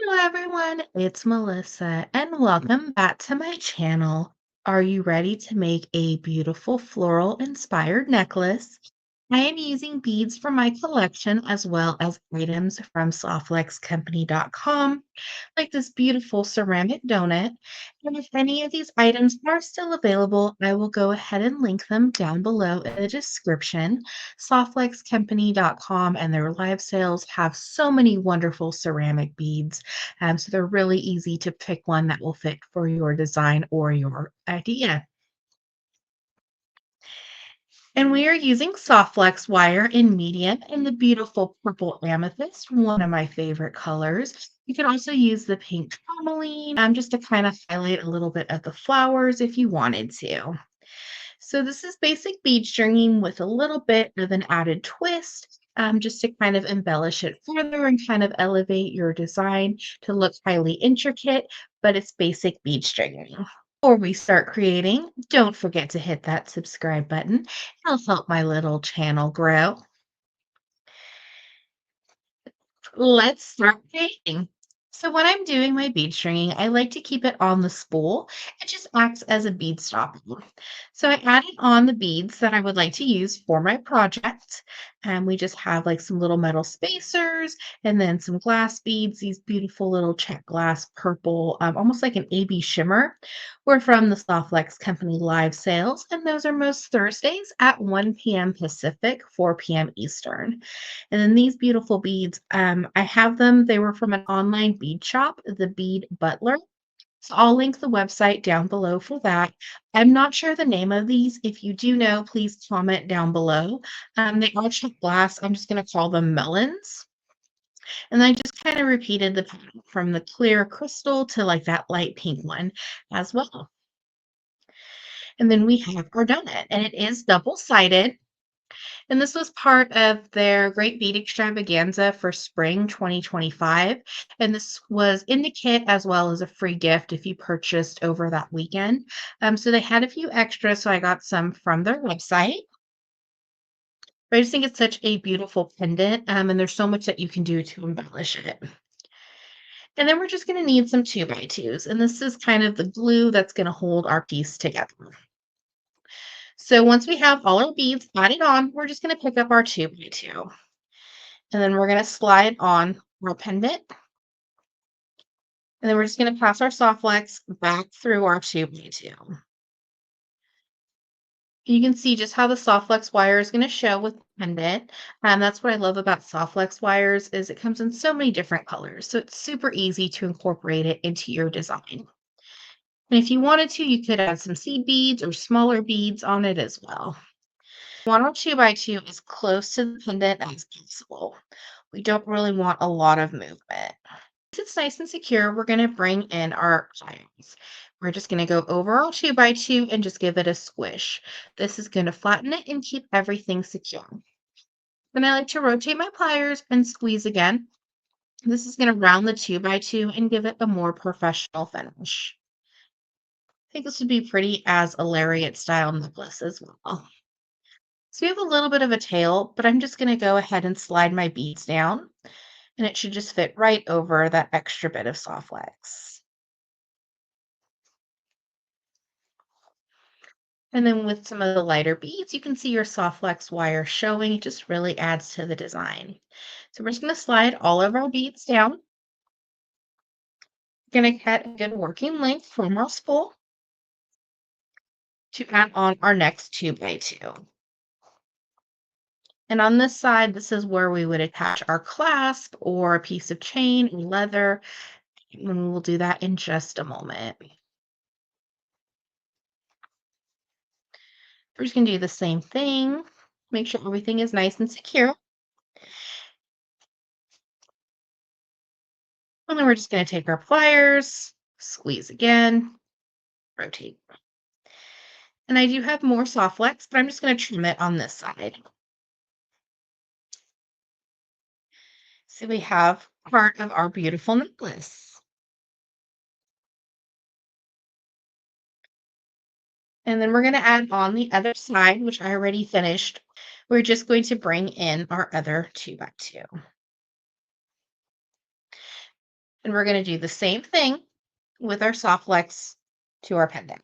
Hello everyone, it's Melissa and welcome back to my channel. Are you ready to make a beautiful floral inspired necklace? I am using beads from my collection as well as items from softluxcompany.com, like this beautiful ceramic donut. And if any of these items are still available, I will go ahead and link them down below in the description. Softluxcompany.com and their live sales have so many wonderful ceramic beads. So they're really easy to pick one that will fit for your design or your idea. And we are using soft flex wire in medium in the beautiful purple amethyst, one of my favorite colors. You can also use the pink tourmaline just to kind of highlight a little bit of the flowers if you wanted to. So this is basic bead stringing with a little bit of an added twist, just to kind of embellish it further and kind of elevate your design to look highly intricate, but it's basic bead stringing. Before we start creating, don't forget to hit that subscribe button. It'll help my little channel grow. Let's start creating. So when I'm doing my bead stringing, I like to keep it on the spool. It just acts as a bead stopper. So I added on the beads that I would like to use for my project. And we just have like some little metal spacers and then some glass beads, these beautiful little Czech Glass purple, almost like an AB shimmer. We're from the Softlex Company live sales, and those are most Thursdays at 1 p.m. Pacific, 4 p.m. Eastern. And then these beautiful beads, I have them. They were from an online bead shop, the Bead Butler. So I'll link the website down below for that. I'm not sure the name of these. If you do know, please comment down below. They are Czech glass. I'm just going to call them melons. And I just kind of repeated the pattern from the clear crystal to like that light pink one as well. And then we have our donut, and it is double-sided. And this was part of their Great Bead Extravaganza for spring 2025. And this was in the kit as well as a free gift if you purchased over that weekend. So they had a few extras, so I got some from their website. But I just think it's such a beautiful pendant, and there's so much that you can do to embellish it. And then we're just going to need some 2x2s, and this is kind of the glue that's going to hold our piece together. So once we have all our beads added on, we're just going to pick up our 2x2. And then we're going to slide on our pendant. And then we're just going to pass our soft flex back through our 2x2. You can see just how the soft flex wire is going to show with the pendant. That's what I love about soft flex wires is it comes in so many different colors. So it's super easy to incorporate it into your design. And if you wanted to, you could add some seed beads or smaller beads on it as well. We want our 2x2 as close to the pendant as possible. We don't really want a lot of movement. Once it's nice and secure, we're going to bring in our pliers. We're just going to go over our 2x2 and just give it a squish. This is going to flatten it and keep everything secure. Then I like to rotate my pliers and squeeze again. This is going to round the 2x2 and give it a more professional finish. I think this would be pretty as a lariat style necklace as well. So we have a little bit of a tail, but I'm just going to go ahead and slide my beads down, and it should just fit right over that extra bit of soft flex. And then with some of the lighter beads, you can see your soft flex wire showing. It just really adds to the design. So we're just going to slide all of our beads down. We're going to cut a good working length from our spool to add on our next 2x2. And on this side, this is where we would attach our clasp or a piece of chain or leather. And we will do that in just a moment. We're just going to do the same thing. Make sure everything is nice and secure. And then we're just going to take our pliers, squeeze again, rotate. And I do have more soft flex, but I'm just going to trim it on this side. So we have part of our beautiful necklace. And then we're going to add on the other side, which I already finished. We're just going to bring in our other 2x2. And we're going to do the same thing with our soft flex to our pendant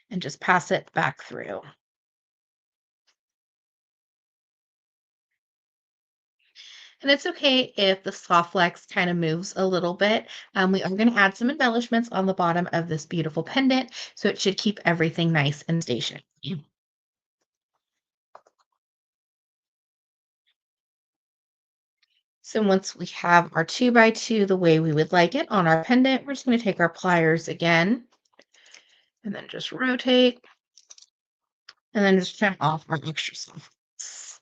and just pass it back through. And it's okay if the soft flex kind of moves a little bit. We are going to add some embellishments on the bottom of this beautiful pendant, so it should keep everything nice and stationary. So once we have our 2x2 the way we would like it on our pendant, we're just going to take our pliers again and then just rotate and then just trim off our extra soft flex.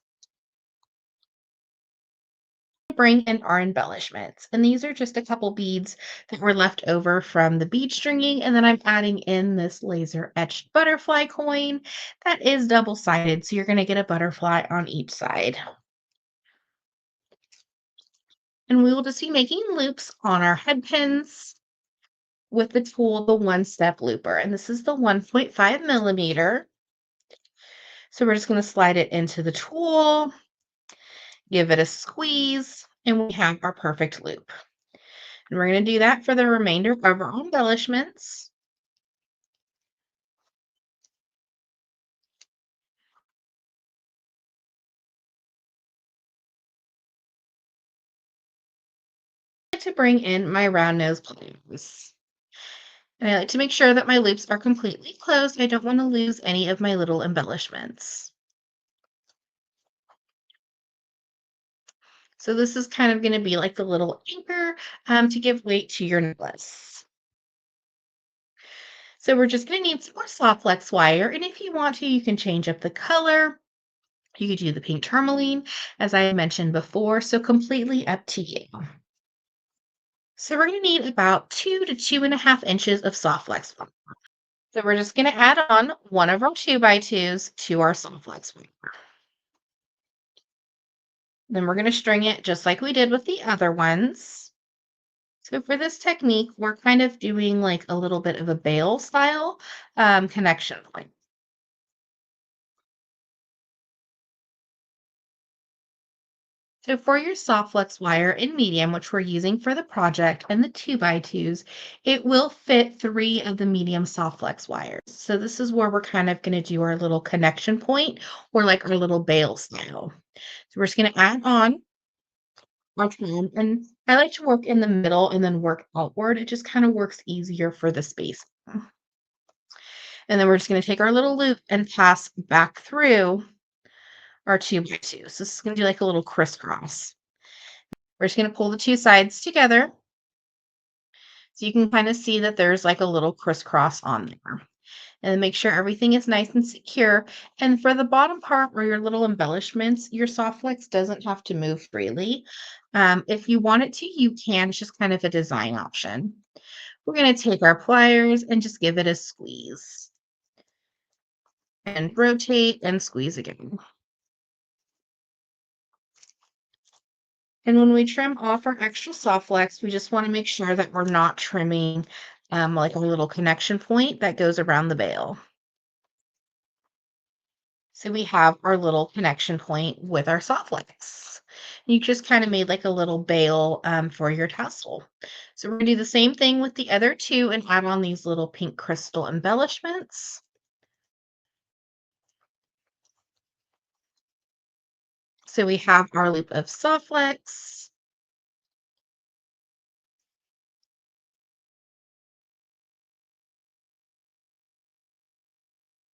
Bring in our embellishments. And these are just a couple beads that were left over from the bead stringing. And then I'm adding in this laser etched butterfly coin that is double-sided. So you're going to get a butterfly on each side. And we will just be making loops on our head pins with the tool, the one-step looper. And this is the 1.5 millimeter. So we're just going to slide it into the tool, give it a squeeze, and we have our perfect loop. And we're going to do that for the remainder of our embellishments. To bring in my round nose pliers. And I like to make sure that my loops are completely closed. I don't want to lose any of my little embellishments. So this is kind of going to be like the little anchor to give weight to your necklace. So we're just going to need some more soft flex wire. And if you want to, you can change up the color. You could do the pink tourmaline, as I mentioned before. So completely up to you. So we're going to need about 2 to 2.5 inches of soft flex wire. So we're just going to add on one of our 2x2s to our soft flex wire. Then we're going to string it just like we did with the other ones. So for this technique, we're kind of doing like a little bit of a bail style connection point. So for your soft flex wire in medium, which we're using for the project, and the 2x2s, it will fit 3 of the medium soft flex wires. So this is where we're kind of going to do our little connection point or like our little bail style. So we're just going to add on our trim, and I like to work in the middle and then work outward. It just kind of works easier for the space. And then we're just going to take our little loop and pass back through our 2x2. So this is going to do like a little crisscross. We're just going to pull the two sides together so you can kind of see that there's like a little crisscross on there. And then make sure everything is nice and secure. And for the bottom part where your little embellishments, your soft flex doesn't have to move freely. If you want it to, you can. It's just kind of a design option. We're going to take our pliers and just give it a squeeze. And rotate and squeeze again. And when we trim off our extra soft flex, we just want to make sure that we're not trimming like a little connection point that goes around the bail. So we have our little connection point with our soft flex. You just kind of made like a little bail for your tassel. So we're going to do the same thing with the other two and add on these little pink crystal embellishments. So we have our loop of soft flex.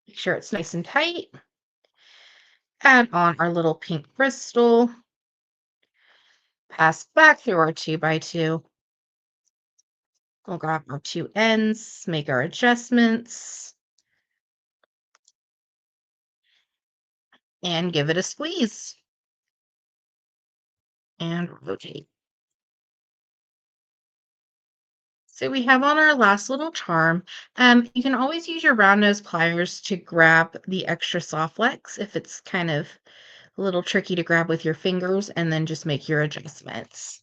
Make sure it's nice and tight. Add on our little pink crystal. Pass back through our 2x2. We'll grab our two ends, make our adjustments, and give it a squeeze. And rotate. So we have on our last little charm. You can always use your round nose pliers to grab the extra soft flex if it's kind of a little tricky to grab with your fingers, and then just make your adjustments.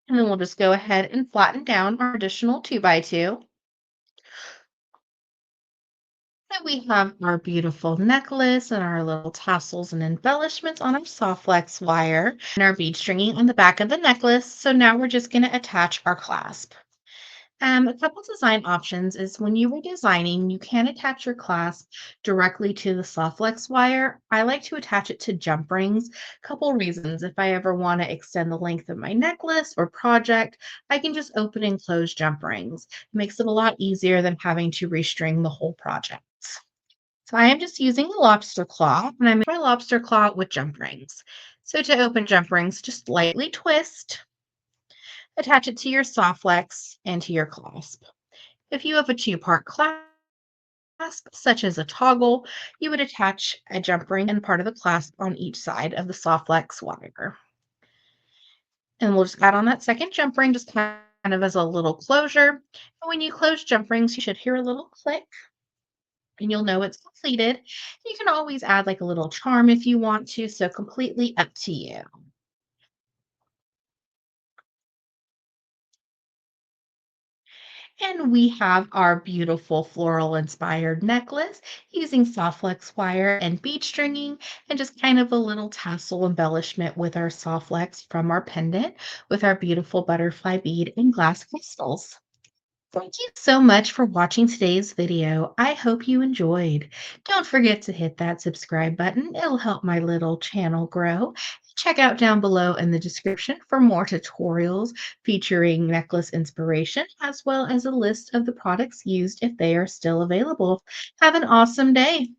And then we'll just go ahead and flatten down our additional 2x2. So we have our beautiful necklace and our little tassels and embellishments on our soft flex wire and our bead stringing on the back of the necklace. So now we're just going to attach our clasp. A couple design options is when you were designing, you can attach your clasp directly to the soft flex wire. I like to attach it to jump rings. Couple reasons. If I ever want to extend the length of my necklace or project, I can just open and close jump rings. It makes it a lot easier than having to restring the whole project. So I am just using a lobster claw, and I'm my lobster claw with jump rings. So to open jump rings, just lightly twist, attach it to your soft flex and to your clasp. If you have a two-part clasp, such as a toggle, you would attach a jump ring and part of the clasp on each side of the soft flex wire. And we'll just add on that second jump ring, just kind of as a little closure. And when you close jump rings, you should hear a little click and you'll know it's completed. You can always add like a little charm if you want to, so completely up to you. And we have our beautiful floral inspired necklace using soft flex wire and bead stringing and just kind of a little tassel embellishment with our soft flex from our pendant with our beautiful butterfly bead and glass crystals. Thank you so much for watching today's video. I hope you enjoyed. Don't forget to hit that subscribe button. It'll help my little channel grow. Check out down below in the description for more tutorials featuring necklace inspiration, as well as a list of the products used if they are still available. Have an awesome day.